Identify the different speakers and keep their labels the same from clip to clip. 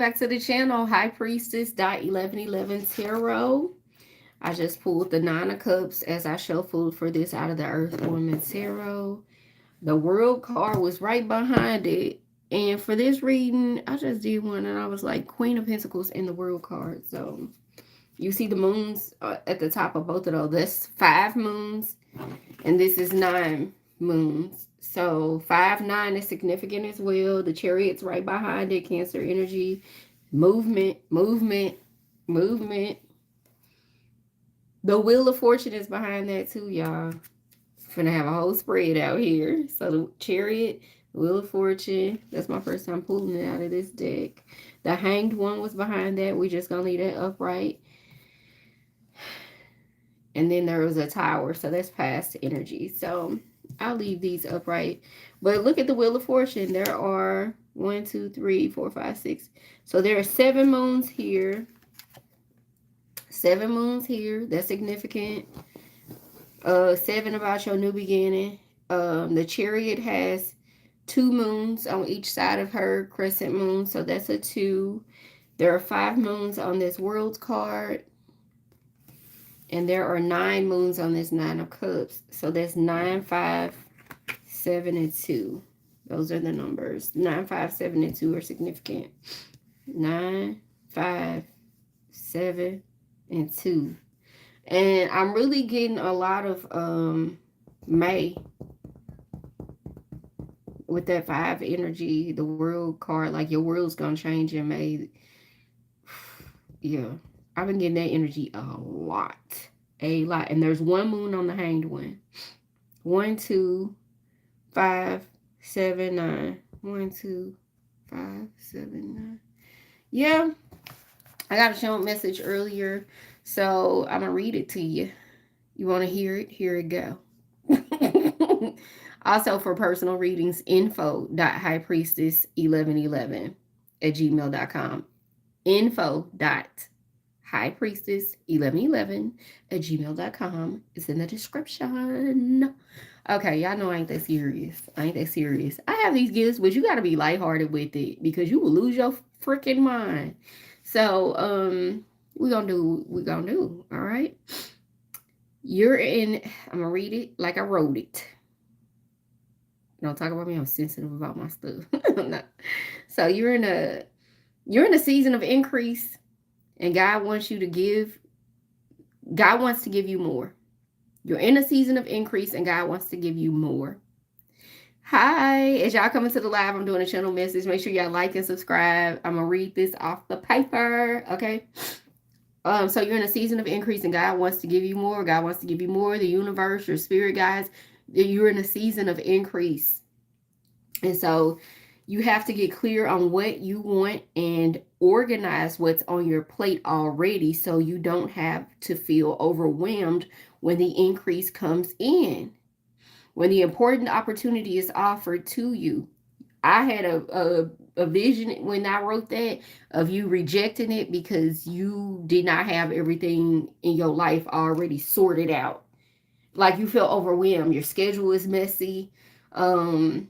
Speaker 1: Back to the channel, High Priestess 1111 Tarot. I just pulled the Nine of Cups as I shuffled for this out of the Earth Woman Tarot. The World card was right behind it. And for this reading, I just did one and I was like Queen of Pentacles and the World card. So you see the moons at the top of both of those. That's 5 moons and this is 9 moons. So 5-9 is significant as well. The Chariot's right behind it, Cancer energy. Movement, movement, movement. The Wheel of Fortune is behind that too, y'all. Finna have a whole spread out here. So the Chariot, the Wheel of Fortune. That's my first time pulling it out of this deck. The Hanged One was behind that. We just gonna leave that upright. And then there was a Tower. So that's past energy. So I'll leave these upright. But look at the Wheel of Fortune. There are 1, 2, 3, 4, 5, 6. So there are 7 moons here. 7 moons here. That's significant. 7 about your new beginning. The Chariot has 2 moons on each side of her crescent moon. So that's a 2. There are 5 moons on this World card. And there are 9 moons on this 9 of Cups. So that's 9, 5, 7, and 2. Those are the numbers. 9, 5, 7, and 2 are significant. 9, 5, 7, and 2. And I'm really getting a lot of May with that 5 energy, the World card. Like your world's gonna change in May. Yeah, I've been getting that energy a lot. And there's 1 moon on the Hanged One. 1, 2, 5, 7, 9. 1, 2, 5, 7, 9. Yeah, I got a show message earlier, so I'm gonna read it to you. You want to hear it? Here it go. Also for personal readings, info.highpriestess1111 at gmail.com. info.highpriestess1111 at gmail.com. It's in the description. Okay, y'all know I ain't that serious. I have these gifts, but you got to be lighthearted with it because you will lose your freaking mind. So, we're going to do what we're going to do, all right? You're in, I'm going to read it like I wrote it. Don't talk about me. I'm sensitive about my stuff. No. So you're in a season of increase, and God wants to give you more. You're in a season of increase, and God wants to give you more. Hi, as y'all coming to the live, I'm doing a channel message. Make sure y'all like and subscribe. I'm gonna read this off the paper, okay? So you're in a season of increase, and God wants to give you more. God wants to give you more. The universe, your spirit guides, you're in a season of increase. And so you have to get clear on what you want and organize what's on your plate already so you don't have to feel overwhelmed when the increase comes in. When the important opportunity is offered to you. I had a vision when I wrote that of you rejecting it because you did not have everything in your life already sorted out. Like you feel overwhelmed. Your schedule is messy. You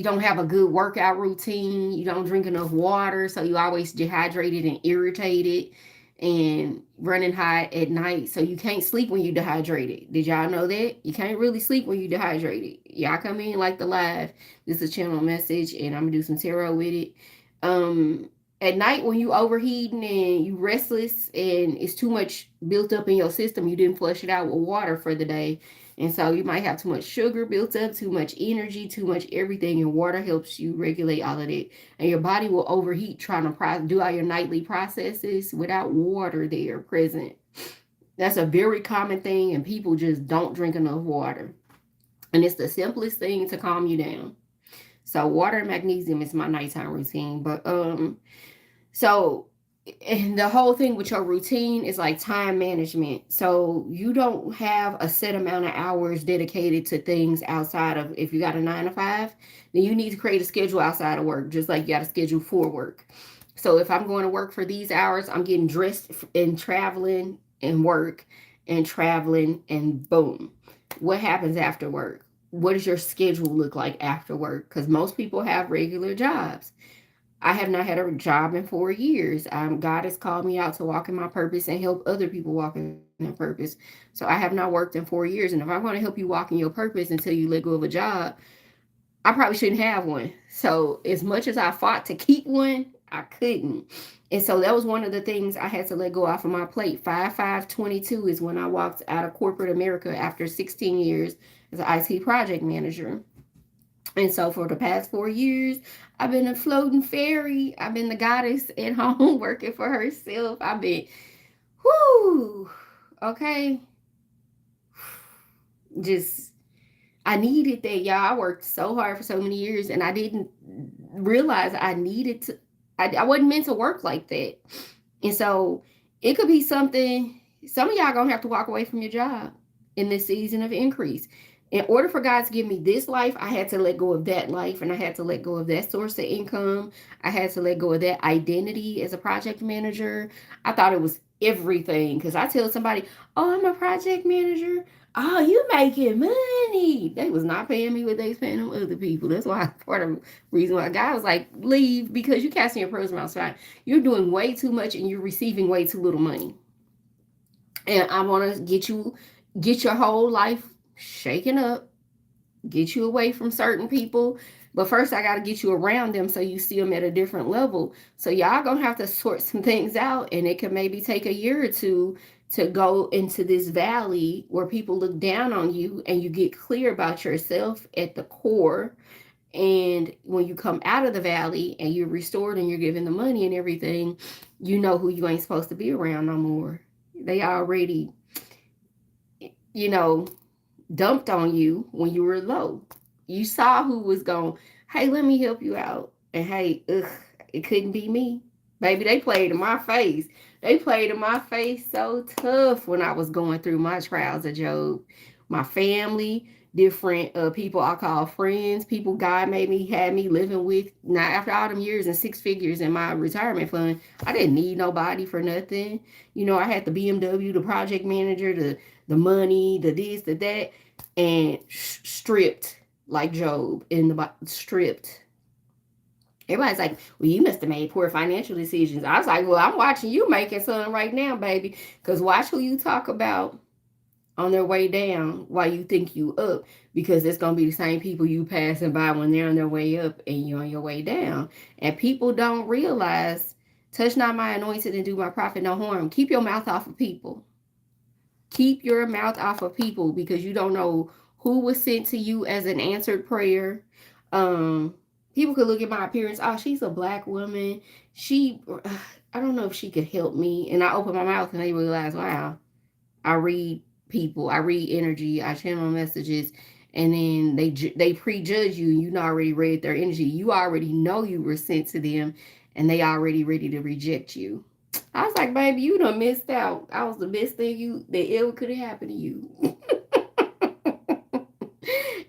Speaker 1: don't have a good workout routine. You don't drink enough water. So you always dehydrated and irritated and running hot at night. So you can't sleep when you're dehydrated. Did y'all know that? You can't really sleep when you're dehydrated. Y'all come in like the live. This is a channel message and I'm going to do some tarot with it. At night when you overheating and you restless and it's too much built up in your system, you didn't flush it out with water for the day. And so you might have too much sugar built up, too much energy, too much everything. And water helps you regulate all of it. And your body will overheat trying to do all your nightly processes without water there present. That's a very common thing. And people just don't drink enough water. And it's the simplest thing to calm you down. So water and magnesium is my nighttime routine. But and the whole thing with your routine is like time management. So you don't have a set amount of hours dedicated to things outside of, if you got a 9 to 5, then you need to create a schedule outside of work, just like you got a schedule for work. So if I'm going to work for these hours, I'm getting dressed and traveling and work and traveling and boom. What happens after work? What does your schedule look like after work? Because most people have regular jobs. I have not had a job in 4 years. God has called me out to walk in my purpose and help other people walk in their purpose. So I have not worked in 4 years. And if I want to help you walk in your purpose until you let go of a job, I probably shouldn't have one. So as much as I fought to keep one, I couldn't. And so that was one of the things I had to let go off of my plate. 5/5/22 is when I walked out of corporate America after 16 years as an IT project manager. And so for the past 4 years, I've been a floating fairy. I've been the goddess at home working for herself. I've been, whoo, okay, just I needed that, y'all. I worked so hard for so many years, and I didn't realize I needed to. I wasn't meant to work like that, and so it could be something. Some of y'all gonna have to walk away from your job in this season of increase. In order for God to give me this life, I had to let go of that life, and I had to let go of that source of income. I had to let go of that identity as a project manager. I thought it was everything because I tell somebody, "Oh, I'm a project manager." Oh, you making money. They was not paying me what they was paying them other people. That's why part of the reason why God was like, leave because you casting your pearls around swine. You're doing way too much and you're receiving way too little money. And I want to get your whole life shaken up, get you away from certain people. But first, I got to get you around them so you see them at a different level. So y'all gonna have to sort some things out, and it could maybe take a year or two to go into this valley where people look down on you, and you get clear about yourself at the core. And when you come out of the valley and you're restored and you're given the money and everything, you know who you ain't supposed to be around no more. They already, you know, dumped on you when you were low. You saw who was going, hey, let me help you out. And hey, it couldn't be me. Baby, they played in my face. They played in my face so tough when I was going through my trials of Job. My family, different people I call friends, people God made me, had me living with. Now, after all them years and 6 figures in my retirement fund, I didn't need nobody for nothing. You know, I had the BMW, the project manager, the money, the this, the that, and stripped like Job in the stripped. Everybody's like, well, you must have made poor financial decisions. I was like, well, I'm watching you making some right now, baby. Because watch who you talk about on their way down while you think you up. Because it's going to be the same people you passing by when they're on their way up and you're on your way down. And people don't realize, touch not my anointed and do my prophet no harm. Keep your mouth off of people. Keep your mouth off of people because you don't know who was sent to you as an answered prayer. Um, People could look at my appearance. Oh, she's a black woman. I don't know if she could help me. And I open my mouth and they realize, wow, I read people, I read energy, I channel messages, and then they prejudge you. You already read their energy. You already know you were sent to them, and they already ready to reject you. I was like, baby, you done missed out. I was the best thing that ever could have happened to you.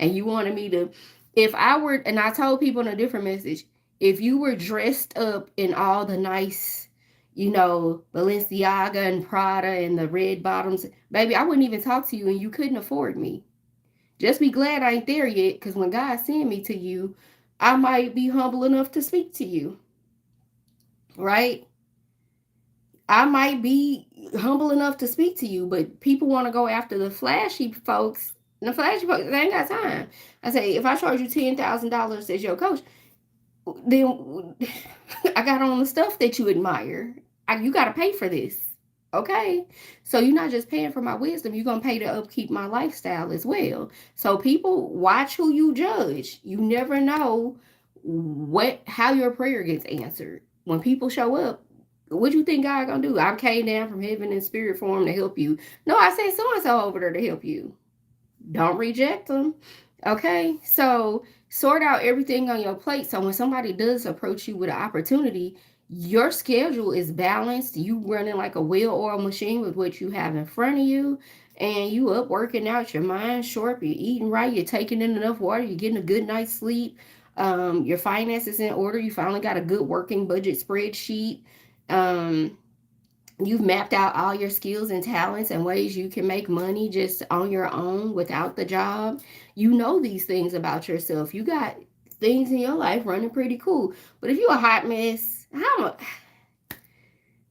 Speaker 1: And you wanted me to, if I were, and I told people in a different message, if you were dressed up in all the nice, Balenciaga and Prada and the red bottoms, baby, I wouldn't even talk to you and you couldn't afford me. Just be glad I ain't there yet, because when God send me to you, I might be humble enough to speak to you. Right? I might be humble enough to speak to you, but people want to go after the flashy folks. And the flashy folks, they ain't got time. I say, if I charge you $10,000 as your coach, then I got on the stuff that you admire. You got to pay for this. Okay? So you're not just paying for my wisdom, you're going to pay to upkeep my lifestyle as well. So people, watch who you judge. You never know how your prayer gets answered. When people show up, what you think God gonna do? I came down from heaven in spirit form to help you. No, I sent so-and-so over there to help you. Don't reject them. Okay? So sort out everything on your plate. So when somebody does approach you with an opportunity, your schedule is balanced. You running like a well-oiled machine with what you have in front of you. And you up working out, your mind sharp, you're eating right, you're taking in enough water, you're getting a good night's sleep. Your finances in order. You finally got a good working budget spreadsheet. You've mapped out all your skills and talents and ways you can make money just on your own without the job. You know these things about yourself. You got things in your life running pretty cool. But if you're a hot mess,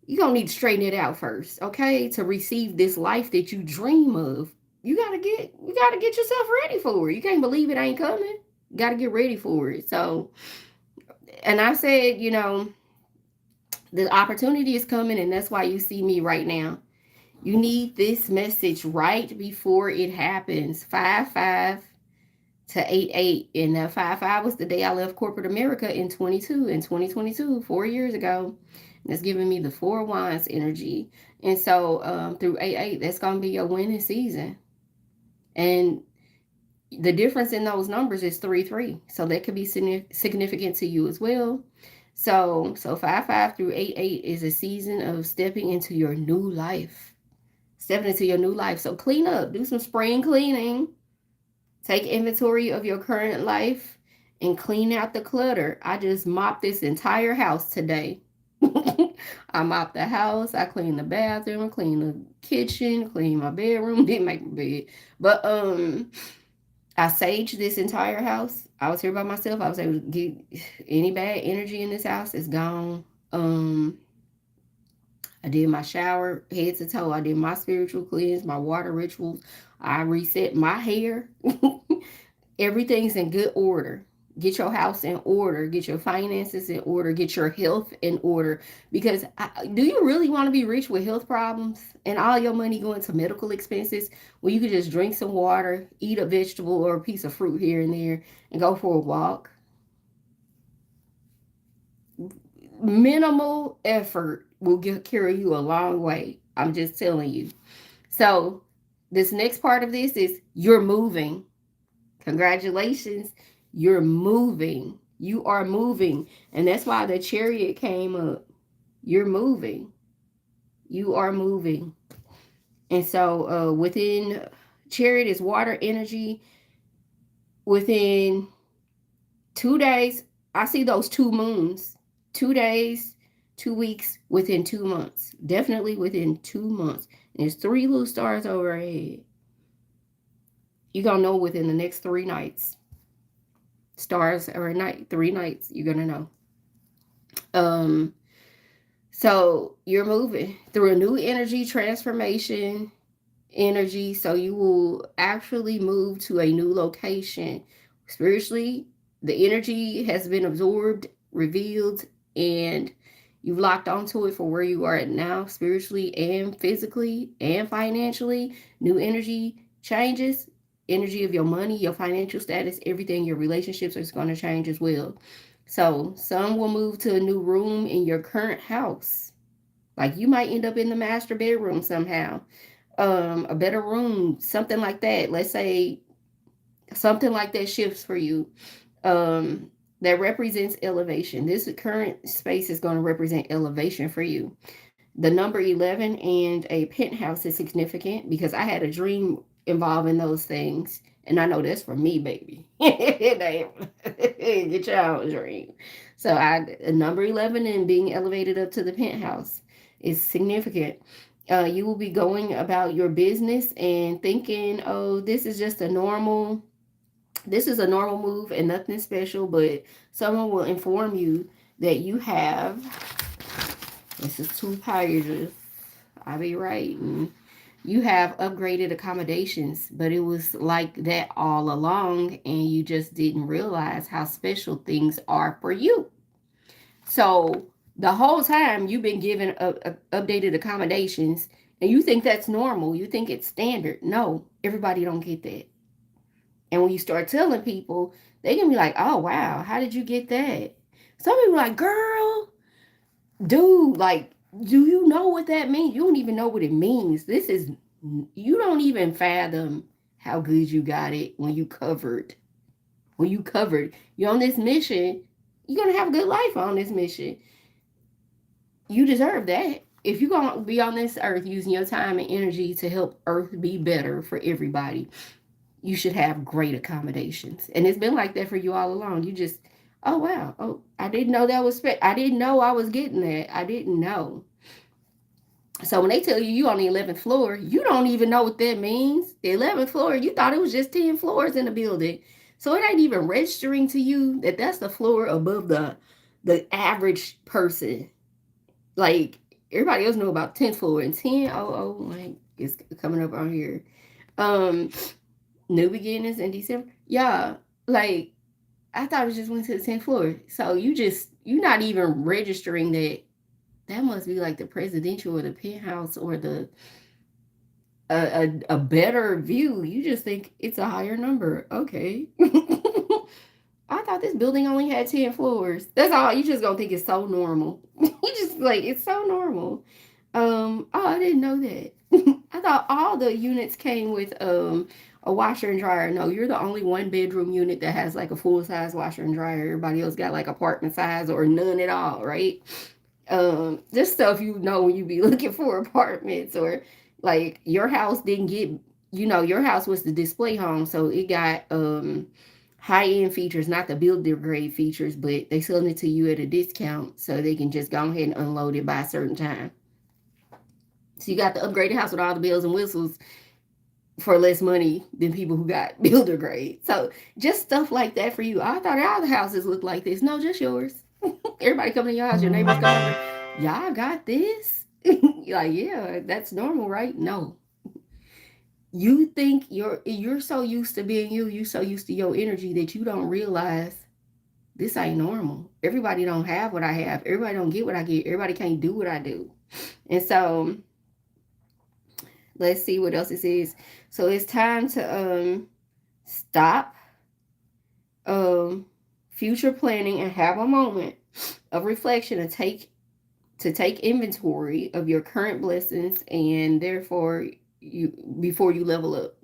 Speaker 1: you gonna need to straighten it out first, okay? To receive this life that you dream of. You gotta get yourself ready for it. You can't believe it ain't coming. You gotta get ready for it. So, and I said, the opportunity is coming, and that's why you see me right now. You need this message right before it happens. 5-5 to 8-8. And that 5-5 was the day I left corporate America in 2022, 4 years ago. And it's giving me the 4 wands energy. And so through 8-8, that's going to be your winning season. And the difference in those numbers is 3-3. So that could be significant to you as well. So 5-5 through 8-8 is a season of stepping into your new life. Stepping into your new life. So clean up. Do some spring cleaning. Take inventory of your current life and clean out the clutter. I just mopped this entire house today. I mopped the house. I cleaned the bathroom, cleaned the kitchen, cleaned my bedroom. Didn't make my bed. But I saged this entire house. I was here by myself. I was able to get any bad energy in this house. It's gone. I did my shower head to toe. I did my spiritual cleanse, my water rituals. I reset my hair. Everything's in good order. Get your house in order. Get your finances in order. Get your health in order. Because do you really want to be rich with health problems and all your money going to medical expenses when you could just drink some water, eat a vegetable or a piece of fruit here and there, and go for a walk? Minimal effort will carry you a long way. I'm just telling you. So this next part of this is you're moving. Congratulations. You're moving. You are moving. And that's why the Chariot came up. You're moving. You are moving. And so within Chariot is water energy. Within 2 days, I see those 2 moons. 2 days, 2 weeks, within 2 months. Definitely within 2 months. And there's 3 little stars overhead. You're going to know within the next 3 nights. Stars or night, 3 nights, you're going to know. So you're moving through a new energy transformation energy. So you will actually move to a new location. Spiritually, the energy has been absorbed, revealed, and you've locked onto it for where you are at now, spiritually and physically and financially. New energy changes. Energy of your money, your financial status, everything, your relationships is going to change as well. So some will move to a new room in your current house. Like you might end up in the master bedroom somehow. A better room, something like that. Let's say something like that shifts for you. That represents elevation. This current space is going to represent elevation for you. The number 11 and a penthouse is significant because I had a dream involving those things. And I know that's for me, baby. Get your own dream. So number 11 and being elevated up to the penthouse is significant. You will be going about your business and thinking, oh, this is a normal move and nothing special, but someone will inform you that you have, this is 2 pages, I be writing, you have upgraded accommodations, but it was like that all along and you just didn't realize how special things are for you. So the whole time you've been given updated accommodations and you think that's normal, you think it's standard. No, everybody don't get that. And when you start telling people, they can be like, oh, wow, how did you get that? Some people are like, girl, dude, like, do you know what that means? You don't even know what it means. You don't even fathom how good you got it when you covered. You're on this mission. You're going to have a good life on this mission. You deserve that. If you're going to be on this earth using your time and energy to help Earth be better for everybody, you should have great accommodations. And it's been like that for you all along. You just, oh, wow. Oh, I didn't know that was, I didn't know I was getting that. I didn't know. So when they tell you on the 11th floor, you don't even know what that means. The 11th floor, you thought it was just 10 floors in the building. So it ain't even registering to you that that's the floor above the average person. Like everybody else know about 10th floor and 10 like it's coming up on here. Um New beginnings in December. Yeah, like I thought it just went to the 10th floor. So you're not even registering that. That must be like the presidential or the penthouse or the a better view. You just think it's a higher number. Okay. I thought this building only had 10 floors. That's all. You just gonna think it's so normal. You just like it's so normal. Oh, I didn't know that. I thought all the units came with a washer and dryer. No, you're the only one bedroom unit that has like a full size washer and dryer. Everybody else got like apartment size or none at all, right? Just stuff you know when you be looking for apartments, or like your house didn't get, your house was the display home, so it got high end features, not the builder grade features, but they selling it to you at a discount so they can just go ahead and unload it by a certain time. So you got the upgraded house with all the bells and whistles for less money than people who got builder grade. So just stuff like that for you. I thought all the houses looked like this. No, just yours. Everybody coming to your house, your neighbors come over. Y'all got this? Like, yeah, that's normal, right? No. You think you're so used to being you so used to your energy that you don't realize this ain't normal. Everybody don't have what I have. Everybody don't get what I get. Everybody can't do what I do. And so let's see what else it says. So it's time to stop future planning and have a moment of reflection and take inventory of your current blessings, and therefore you before you level up.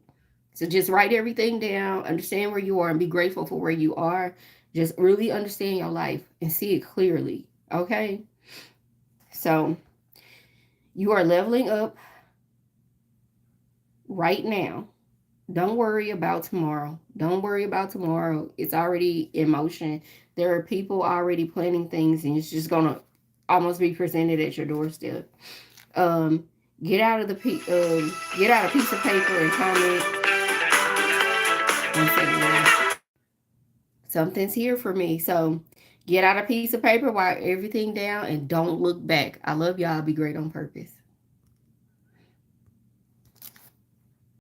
Speaker 1: So just write everything down, understand where you are, and be grateful for where you are. Just really understand your life and see it clearly. Okay? So you are leveling up right now. Don't worry about tomorrow. Don't worry about tomorrow. It's already in motion. There are people already planning things, and it's just gonna almost be presented at your doorstep. Um, get out a piece of paper and comment. One second, something's here for me. So get out a piece of paper, write everything down, and don't look back. I love y'all. Be great on purpose.